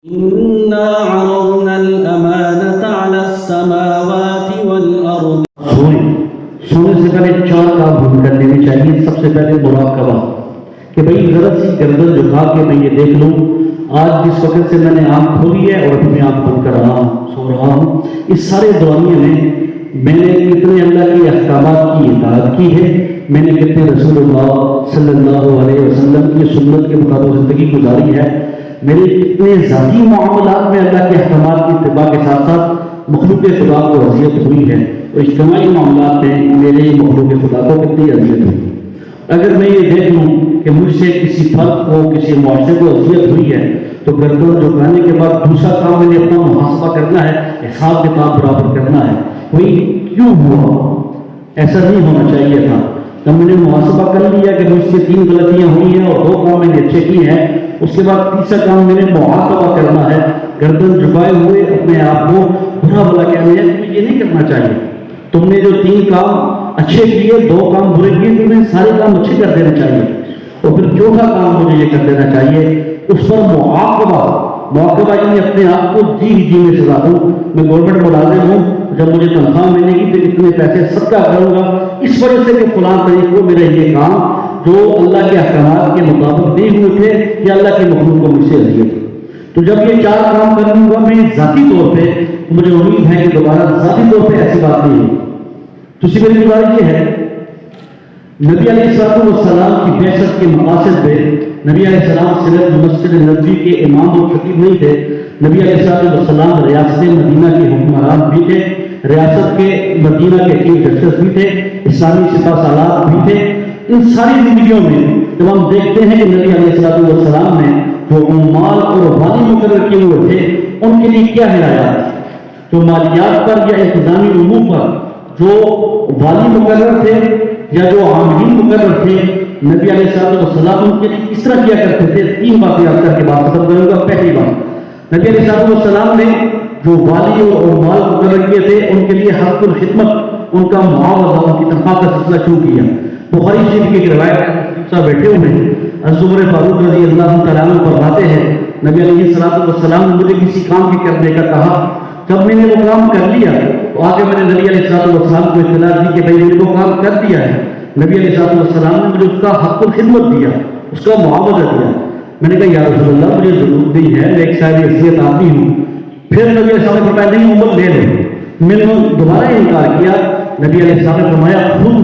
إنا عرضنا الأمانة على السماوات والأرض. سونے سے پہلے 4 کام ہم کر لینے چاہیے. سب سے پہلے مراقبہ کہ بھئی ذرا سی گردن جھکا کے میں یہ دیکھ لوں آج جس وقت سے میں نے آنکھ کھولی ہے اور ابھی میں آنکھ بند کر رہا ہوں، سو رہا ہوں، اس سارے دورانیے میں نے کتنے اللہ کے احکامات کی اطاعت کی ہے، میں نے کتنے رسول اللہ صلی اللہ علیہ وسلم کی سنت کے مطابق زندگی گزاری ہے، میرے کتنے ذاتی معاملات میں اللہ کے احکامات کی اتباع کے ساتھ ساتھ مخلوق خدا کو اذیت ہوئی ہے، اور اجتماعی معاملات میں میرے مخلوق خدا کو کتنی اذیت ہوئی. اگر میں یہ دیکھ لوں کہ مجھ سے کسی فرد کو کسی معاشرے کو اذیت ہوئی ہے تو گردن جھکانے کے بعد دوسرا کام میں نے اپنا محاسبہ کرنا ہے، حساب کتاب برابر کرنا ہے. کوئی کیوں ہوا؟ ایسا نہیں ہونا چاہیے تھا. جب میں نے محاسبہ کر لیا کہ مجھ سے 3 غلطیاں ہوئی ہیں اور 2 کام میں نے اچھے کیے ہیں، اس کے بعد تیسرا کام میں نے محاسبہ کرنا ہے. گردن جھکائے ہوئے اپنے آپ کو برا بھلا کہنا ہے. تمہیں یہ نہیں کرنا چاہیے. تم نے جو 3 کام اچھے کیے، 2 کام برے کیے، تمہیں سارے کام اچھے کر دینا چاہیے. اور پھر چوتھا کام مجھے یہ کر دینا چاہیے، اس پر مراقبہ یعنی اپنے آپ کو جی میں سزا دوں. میں گورنمنٹ ملازم ہوں، جب مجھے تنخواہ ملے گی تو اتنے پیسے صدقہ کروں گا اس وجہ سے کہ فلاں طریق کو میرا یہ کام جو اللہ کے احکامات کے مطابق نہیں ہوئے تھے یا اللہ کے مخلوق کو مجھ سے اذیت. تو جب یہ 4 کام کر لوں گا میں ذاتی طور پہ، مجھے امید ہے کہ دوبارہ ذاتی طور پہ ایسی بات نہیں ہوگی. تو میری گزارش یہ ہے، نبی علیہ السلام کی بعثت کے مقاصد پہ نبی علیہ السلام صرف مسجد نبوی کے امام و خطیب نہیں تھے. نبی علیہ السلام ریاست مدینہ کے حکمران بھی تھے، ریاست کے مدینہ کے چیف جسٹس بھی تھے، اسلامی سپہ سالار بھی تھے. ان ساری زندگیوں میں جب ہم دیکھتے ہیں کہ نبی علیہ السلام نے جو عمال اور والی مقرر کیے ہوئے تھے ان کے لیے کیا ہدایات، جو مالیات پر یا انتظامی امور پر جو والی مقرر تھے یا جو عاملین مقرر تھے، نبی علیہ السلام ان کے لیے اس طرح کیا کرتے تھے. 3 باتیں آپ کر کے بات ختم کروں گا. پہلی بات، نبی علیہ السلام نے جو والی اور عمال مقرر کیے تھے ان کے لیے حق الخدمت، ان کا معاوضہ، ان کی تنخواہ کا سلسلہ شروع کیا. بخاری شریف کی ایک روایت صاحب بیٹھے ہوئے ہیں، عمر فاروق رضی اللہ تعالیٰ عنہ فرماتے ہیں نبی علیہ السلام نے مجھے کسی کام کے کرنے کا کہا. جب میں نے وہ کام کر لیا تو آگے میں نے نبی علیہ السلام کو اطلاع دی کہ بھائی میں نے وہ کام کر دیا ہے. نبی علیہ السلام نے مجھے اس کا حق الخدمت دیا، اس کا معاوضہ دیا. میں نے کہا یا رسول اللہ مجھے ضرورت نہیں ہے، میں ایک صاحب حیثیت آدمی ہوں. پھر نبی علیہ السلام نے فرمایا نہیں عمر لے لو. میں نے دوبارہ انکار کیا. نبی علیہ السلام نے فرمایا خود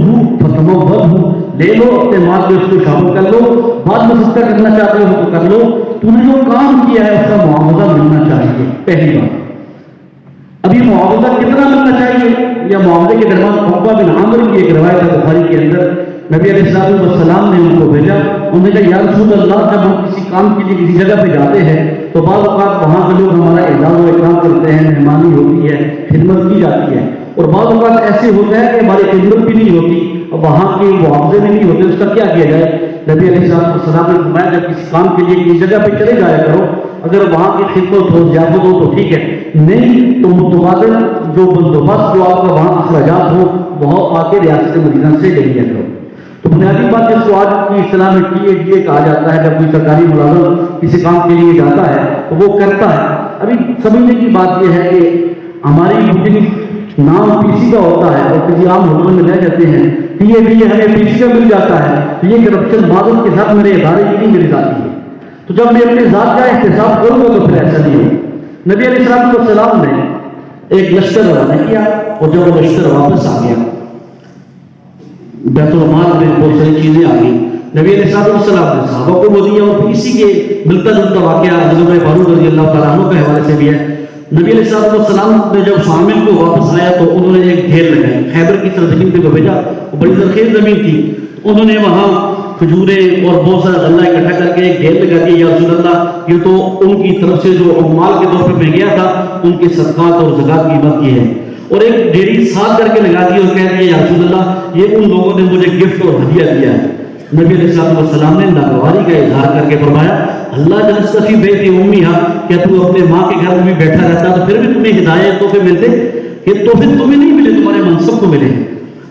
لے لو، اپنے مال کو اس کو شامل کر لو، بعد میں صدقہ کرنا چاہتے ہو تو کر لو، تم نے جو کام کیا ہے اس کا معاوضہ ملنا چاہیے. پہلی بات. ابھی معاوضہ کتنا ملنا چاہیے؟ یا معاوضے کے درمیان عقبہ بن عامر کی ایک روایت ہے بخاری کے اندر، نبی علیہ السلام نے ان کو بھیجا. انہوں نے کہا یا رسول اللہ جب ہم کسی کام کے لیے کسی جگہ پہ جاتے ہیں تو بعض اوقات وہاں کے لوگ ہمارا اعزاز و اکرام کرتے ہیں، مہمانی ہوتی ہے، خدمت کی جاتی ہے، اور بعض اوقات ایسے ہوتا ہے کہ ہماری خدمت بھی نہیں ہوتی اور وہاں کے معاوضے میں نہیں ہوتے. اس کا کیا کیا جائے؟ نبی علیہ السلام نے فرمایا جب کسی کام کے لیے کسی جگہ پہ چلے جایا کرو، اگر وہاں کی خدمت ہو، ضیافت ہو تو ٹھیک ہے، نہیں تو متبادل جو بندوبست جو آپ کا وہاں اخراجات ہو وہ آ کے ریاست مدینہ سے لے لیا کرو. تو بنیادی بات جس کو آج کی اصطلاح میں TADA کہا جاتا ہے، جب کوئی سرکاری ملازم کسی کام کے لیے جاتا ہے تو وہ کرتا ہے. ابھی سمجھنے کی بات یہ ہے کہ ہماری بکنگ نام PC کا ہوتا ہے اور کسی عام ہوٹل میں لے جاتے ہیں، TADA ہمیں PC کا مل جاتا ہے. تو یہ کرپشن معذرت کے ساتھ میرے ادارے کی نہیں، میری ذاتی ہے. تو جب میں اپنے ذات کا احتساب کروں گا تو پھر ایسا نہیں ہو. نبی علیہ السلام نے ایک لشکر روانہ کیا اور جب وہ لشکر واپس آ گیا بیت المال میں بہت ساری چیزیں آ گئی. نبی علیہ السلام نے صحابہ کو وہ دیا اور اسی کے ملتا جلتا واقعہ عمر فاروق رضی اللہ تعالیٰ عنہ کے حوالے سے بھی ہے. نبی علیہ السلام نے جب شامل کو واپس آیا تو انہوں نے ایک ڈھیر لگائی، خیبر کی سرزمین پہ بھیجا، وہ بڑی زرخیز زمین تھی. انہوں نے وہاں کھجوریں اور بہت سارا غلہ اکٹھا کر کے ایک ڈھیر لگا دیا. یا رسول اللہ یہ تو ان کی طرف سے جو عمال کے طور پہ میں گیا تھا ان کے صدقات اور زکات کی بات یہ ہے. اور ایک ڈھیری ساتھ کر کے لگا دی اور کہہ دیا یا رسول اللہ یہ ان لوگوں نے مجھے گفٹ اور ہدیہ دیا ہے. نبی علیہ السلام نے ناگواری کا اظہار کر کے فرمایا اللہ جلست فی بیت امیھا، کیا تو اپنے ماں کے گھر میں بھی بیٹھا رہتا تو پھر بھی تمہیں ہدایت تحفے ملتے؟ یہ تحفے تمہیں نہیں ملے، تمہارے منصب کو ملے.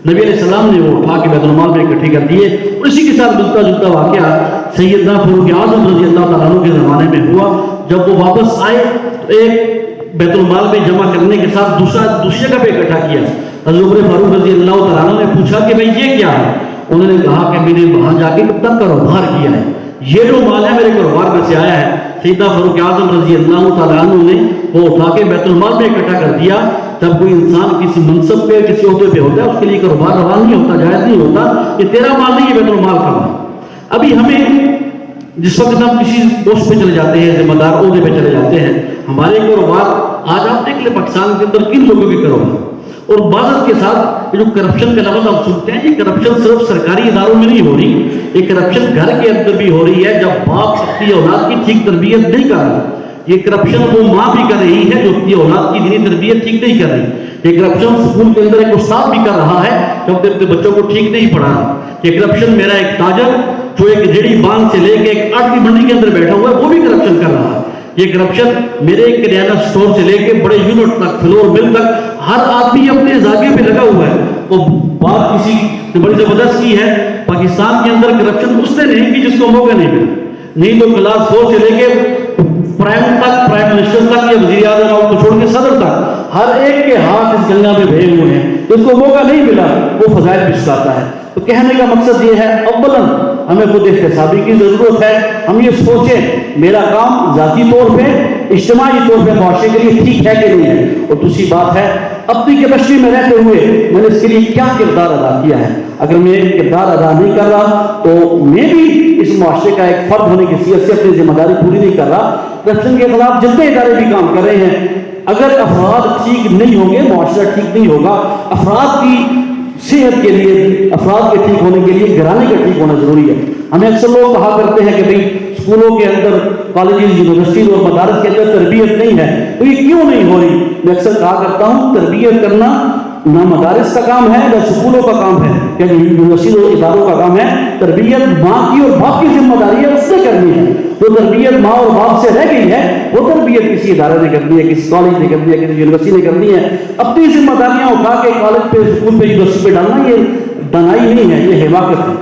نبی علیہ السلام نے وہ اٹھا کے بیت المال میں اکٹھے کر دیے. اور اسی کے ساتھ ملتا جلتا واقعہ سیدنا فاروق اعظم رضی اللہ تعالیٰ عنہ کے زمانے میں ہوا. جب وہ واپس آئے تو ایک بیت المال میں جمع کرنے کے ساتھ دوسری جگہ پہ اکٹھا کیا. حضرت عمر فاروق رضی اللہ تعالیٰ عنہ نے پوچھا کہ بھائی یہ کیا ہے؟ انہوں نے کہا کہ میں نے وہاں جا کے تب کاروبار کیا ہے, یہ جو مال ہے میرے کاروبار میں سے آیا ہے. سیدنا فاروق اعظم رضی اللہ تعالیٰ عنہ نے وہ اٹھا کے بیت المال میں اکٹھا کر دیا. جب کوئی انسان کسی منصب پہ کسی عہدے پہ ہوتا ہے اس کے لیے کاروبار روا نہیں ہوتا, جائز نہیں ہوتا. یہ تیرا مال نہیں, یہ بیت المال کا مال. ابھی ہمیں جس وقت ہم کسی پوسٹ پہ چلے جاتے ہیں, ذمہ دار عہدے پہ چلے جاتے ہیں, ہمارے کاروبار آج آپ دیکھ لیں پاکستان کے اندر کن لوگوں کے کاروبار, اور بازت کے ساتھ یہ جو کرپشن کا لفظ آپ سنتے ہیں, یہ کرپشن صرف سرکاری اداروں میں نہیں ہو رہی, یہ کرپشن گھر کے اندر بھی ہو رہی ہے. جب باپ اپنی اولاد کی ٹھیک تربیت نہیں کر رہا, یہ کرپشن وہ ماں بھی کر رہی ہے جو اپنی اولاد کی دینی تربیت ٹھیک نہیں کر رہی. یہ کرپشن اسکول کے اندر ایک استاد بھی کر رہا ہے جو اپنے بچوں کو ٹھیک نہیں پڑھا رہا. یہ کرپشن میرا ایک تاجر جو ایک ریڑھی بانگ سے لے کے ایک آٹھ کی منڈی کے اندر بیٹھا ہوا ہے وہ بھی کرپشن کر رہا ہے. یہ کرپشن میرے ایک کریانہ سٹور سے لے کے بڑے یونٹ تک, فلور مل تک, ہر آدمی اپنے زاویے پہ لگا ہوا ہے. وہ بات کسی نے بڑی زبردست کی ہے, پاکستان کے اندر کرپشن اس نے نہیں کی جس کو موقع نہیں ملا. نہیں تو کلاس 4 سے لے کے پرائم تک, پرائم منسٹر تک یا وزیر اعظم کو چھوڑ کے صدر تک, ہر ایک کے ہاتھ اس گنگا میں بھیے ہوئے ہیں. جس کو موقع نہیں ملا وہ فضائل بھی سکھاتا ہے. تو کہنے کا مقصد یہ ہے, اولاً ہمیں خود احتسابی کی ضرورت ہے. ہم یہ سوچیں میرا کام ذاتی طور پہ, اجتماعی طور پہ معاشرے کے لیے ٹھیک ہے کہ نہیں ہے, اور دوسری بات ہے اپنی کیپیسٹی میں رہتے ہوئے میں نے اس کے لیے کیا کردار ادا کیا ہے. اگر میں کردار ادا نہیں کر رہا تو میں بھی اس معاشرے کا ایک فرد ہونے کی حیثیت سے اپنی ذمہ داری پوری نہیں کر رہا. کرپشن کے خلاف جتنے ادارے بھی کام کر رہے ہیں, اگر افراد ٹھیک نہیں ہوں گے معاشرہ ٹھیک نہیں ہوگا. افراد کی صحت کے لیے, افراد کے ٹھیک ہونے کے لیے گھرانے کا ٹھیک ہونا ضروری ہے. ہمیں اکثر لوگ کہا کرتے ہیں کہ بھئی اسکولوں کے اندر, کالجز, یونیورسٹیز اور مدارس کے اندر تربیت نہیں ہے, تو یہ کیوں نہیں ہو رہی؟ میں اکثر کہا کرتا ہوں تربیت کرنا نہ مدارس کا کام ہے نہ اسکولوں کا کام ہے, یعنی یونیورسٹی اور اداروں کا کام ہے. تربیت ماں کی اور باپ کی ذمہ داری ہے, اس نے کرنی ہے. جو تربیت ماں اور باپ سے رہ گئی ہے وہ تربیت کسی ادارے نے کرنی ہے, کسی کالج نے کرنی ہے, کسی یونیورسٹی نے کرنی ہے. اپنی ذمہ داریاں اٹھا کے کالج پہ, اسکول پہ, یونیورسٹی پہ ڈالنا یہ دانائی نہیں ہے, یہ حماقت ہے.